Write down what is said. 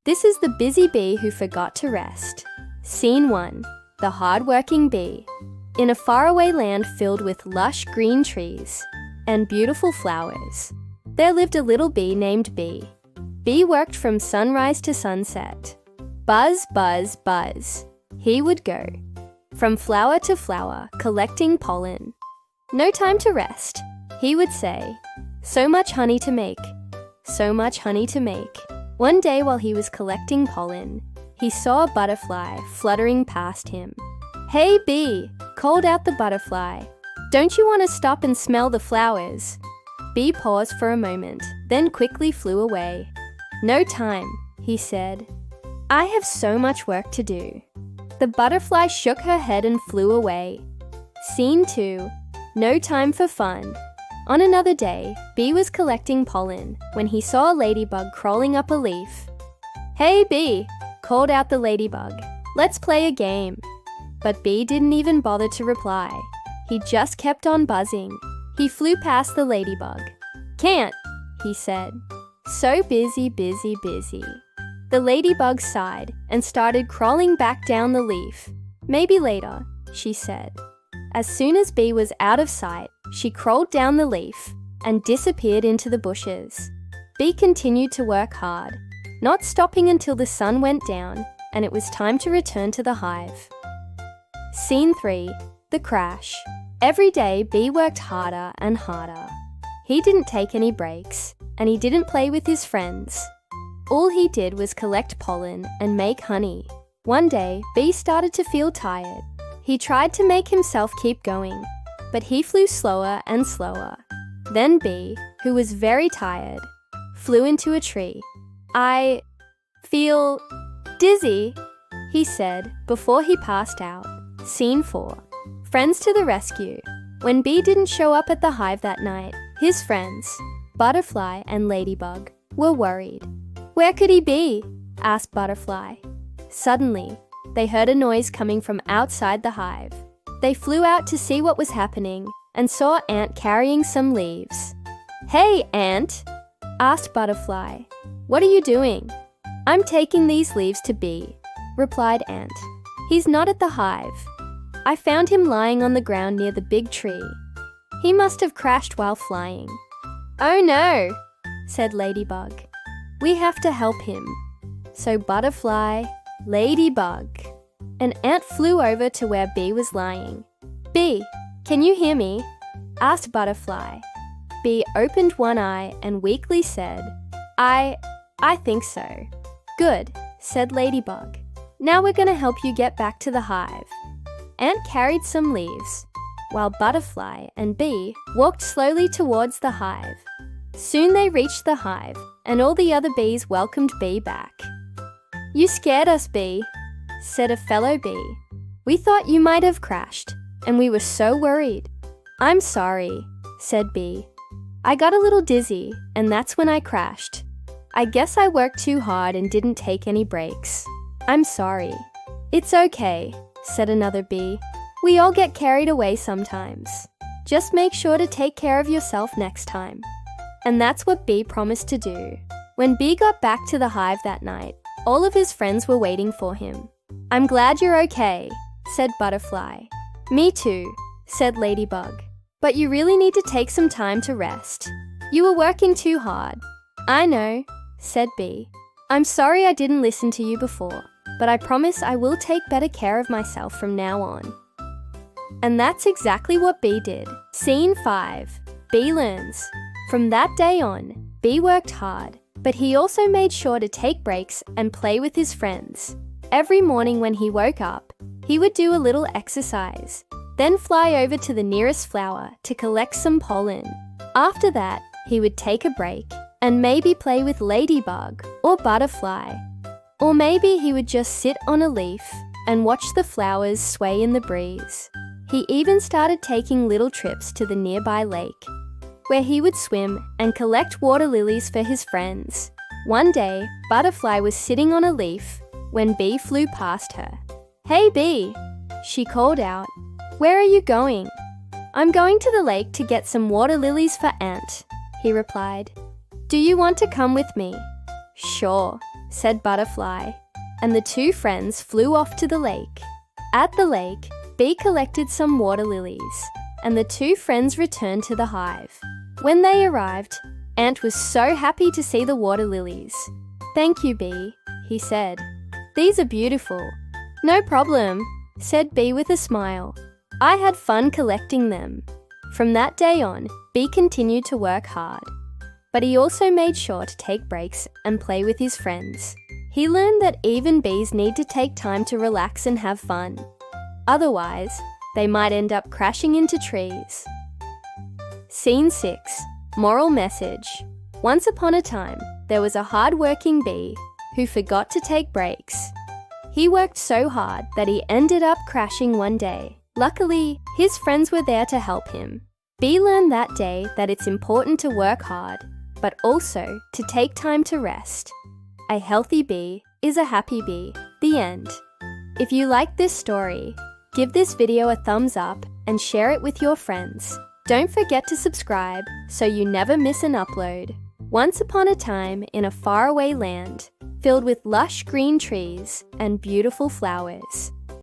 This is the busy bee who forgot to rest. Scene 1. The hardworking bee. In a faraway land filled with lush green trees and beautiful flowers, there lived a little bee named Bee. Bee worked from sunrise to sunset. Buzz, buzz, buzz, he would go, from flower to flower, collecting pollen. No time to rest, he would say. So much honey to make, so much honey to make. One day while he was collecting pollen, he saw a butterfly fluttering past him. "Hey, Bee," called out the butterfly. "Don't you want to stop and smell the flowers?" Bee paused for a moment, then quickly flew away. "No time," he said. "I have so much work to do." The butterfly shook her head and flew away. Scene 2. No time for fun. On another day, Bee was collecting pollen when he saw a ladybug crawling up a leaf. "Hey, Bee," called out the ladybug. "Let's play a game." But Bee didn't even bother to reply. He just kept on buzzing. He flew past the ladybug. "Can't," he said. "So busy, busy, busy." The ladybug sighed and started crawling back down the leaf. "Maybe later," she said. As soon as Bee was out of sight, she crawled down the leaf and disappeared into the bushes. Bee continued to work hard, not stopping until the sun went down and it was time to return to the hive. Scene 3. The crash. Every day, Bee worked harder and harder. He didn't take any breaks, and he didn't play with his friends. All he did was collect pollen and make honey. One day, Bee started to feel tired. He tried to make himself keep going, but he flew slower and slower. Then Bee, who was very tired, flew into a tree. "I feel dizzy," he said before he passed out. Scene 4. Friends to the rescue. When Bee didn't show up at the hive that night, his friends, Butterfly and Ladybug, were worried. "Where could he be?" asked Butterfly. Suddenly, they heard a noise coming from outside the hive. They flew out to see what was happening and saw Ant carrying some leaves. "Hey, Ant," asked Butterfly. "What are you doing?" "I'm taking these leaves to Bee," replied Ant. "He's not at the hive. I found him lying on the ground near the big tree. He must have crashed while flying." "Oh no," said Ladybug. "We have to help him." So Butterfly, Ladybug, and Ant flew over to where Bee was lying. "Bee, can you hear me?" asked Butterfly. Bee opened one eye and weakly said, I think so." "Good," said Ladybug. "Now we're going to help you get back to the hive." Ant carried some leaves, while Butterfly and Bee walked slowly towards the hive. Soon they reached the hive, and all the other bees welcomed Bee back. "You scared us, Bee," said a fellow bee. "We thought you might have crashed, and we were so worried." "I'm sorry," said Bee. "I got a little dizzy, and that's when I crashed. I guess I worked too hard and didn't take any breaks. I'm sorry." "It's okay," said another bee. "We all get carried away sometimes. Just make sure to take care of yourself next time." And that's what Bee promised to do. When Bee got back to the hive that night, all of his friends were waiting for him. "I'm glad you're okay," said Butterfly. "Me too," said Ladybug. "But you really need to take some time to rest. You were working too hard." "I know," said Bee. "I'm sorry I didn't listen to you before, but I promise I will take better care of myself from now on." And that's exactly what Bee did. Scene 5. Bee learns. From that day on, Bee worked hard, but he also made sure to take breaks and play with his friends. Every morning when he woke up, he would do a little exercise, then fly over to the nearest flower to collect some pollen. After that, he would take a break and maybe play with Ladybug or Butterfly. Or maybe he would just sit on a leaf and watch the flowers sway in the breeze. He even started taking little trips to the nearby lake, where he would swim and collect water lilies for his friends. One day, Butterfly was sitting on a leaf when Bee flew past her. "Hey, Bee," she called out. "Where are you going?" "I'm going to the lake to get some water lilies for Ant," he replied. "Do you want to come with me?" "Sure," said Butterfly, and the two friends flew off to the lake. At the lake, Bee collected some water lilies, and the two friends returned to the hive. When they arrived, Ant was so happy to see the water lilies. "Thank you, Bee," he said. "These are beautiful." "No problem," said Bee with a smile. "I had fun collecting them." From that day on, Bee continued to work hard. But he also made sure to take breaks and play with his friends. He learned that even bees need to take time to relax and have fun. Otherwise, they might end up crashing into trees. Scene 6. Moral message. Once upon a time, there was a hardworking bee who forgot to take breaks. He worked so hard that he ended up crashing one day. Luckily, his friends were there to help him. Bee learned that day that it's important to work hard, but also to take time to rest. A healthy bee is a happy bee. The end. If you like this story, give this video a thumbs up and share it with your friends. Don't forget to subscribe so you never miss an upload. Once upon a time in a faraway land, filled with lush green trees and beautiful flowers.